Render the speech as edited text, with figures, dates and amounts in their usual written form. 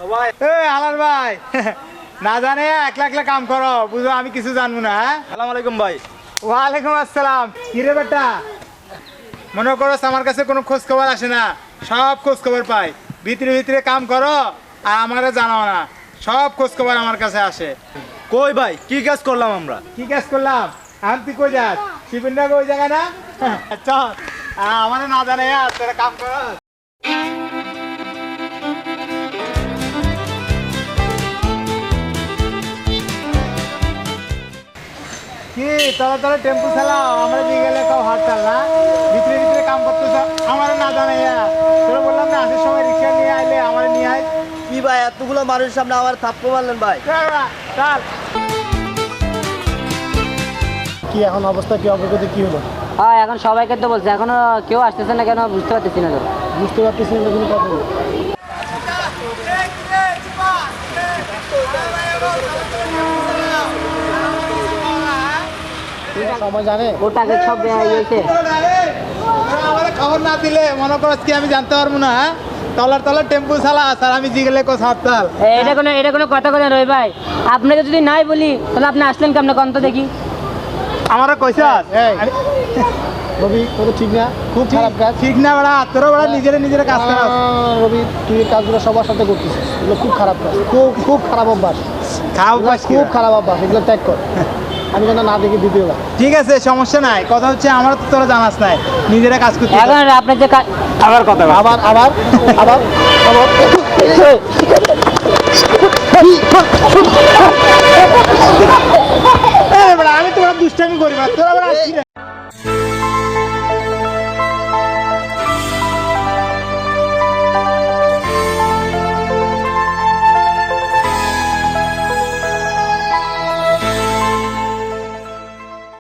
আলাল ভাই না জানে একলা একলা কাম করো বুঝো আমি কিছু জানবো না। আসসালামু আলাইকুম ভাই। ওয়ালাইকুম আসসালাম। কিরে বেটা মনে করো আমার কাছে কোনো খোঁজ খবর আসে না, সব খোঁজ খবর পাই, ভিতরে ভিতরে কাম করো আর আমারে জানাও না, সব খোঁজ খবর আমার কাছে আসে। কই ভাই কি কাজ করলাম আমরা? কি কাজ করলাম? এখন তুই কই যাস? শিবিনটা ওই জায়গায় না? চল আমার না জানে তোরা কাম কর। কি তোরা তোরা টেম্পু চালাও, আমরা দিয়ে গেলে কেউ হাট চাল না, ভিতরে ভিতরে কাম করতেছ আমার না জানে। তোরা বললাম না আসার সময় রিক্সা নিয়ে আইলে আমার নিয়ে আয়। কি ভাই এতগুলো মানুষের সামনে আমার থাপ্পড় মারলেন ভাই? চল কি এখন অবস্থা, কি অগ্রগতি কি হলো? হ্যাঁ এখন সবাইকে তো বলছে, এখনো কেউ আসতেছে না কেন বুঝতে পারতেছি না তো। বুঝতে পারতেছি না কোনো কথা নেই। সবাই জানে ওটাকে সব ইয়েছে আমার খবর না দিলে মনে করো কি আমি জানতে পারবো না? তলার তলার টেম্পু চালা আর আমি জিগেলে কো সাত চাল। এটা কোনো কথা বলেন রই ভাই, আপনাকে যদি নাই বলি তাহলে আপনি আসলেন কেমন কন্ত দেখি। আমারও কইছাস রবি তোর ঠিক না, খুব খারাপ কাজ। ঠিক না বড়া, তোর বড়া নিজের কাজ করা। রবি তুই এই কাজগুলো সবার সাথে করতেছিস, এগুলো খুব খারাপ কাজ, খুব খুব খারাপ অভ্যাস, খাও এগুলো খুব খারাপ অভ্যাস, এগুলো ত্যাগ কর। আমি যেন না দেখি দ্বিতীয়বার। ঠিক আছে সমস্যা নাই, কথা হচ্ছে আমার তো তোরা জানাস নাই, নিজেরা কাজ করতে। এখন আপনি যে আবার কথা আবার আবার আবার আমি তোরা দুষ্টামি করি না, তোরা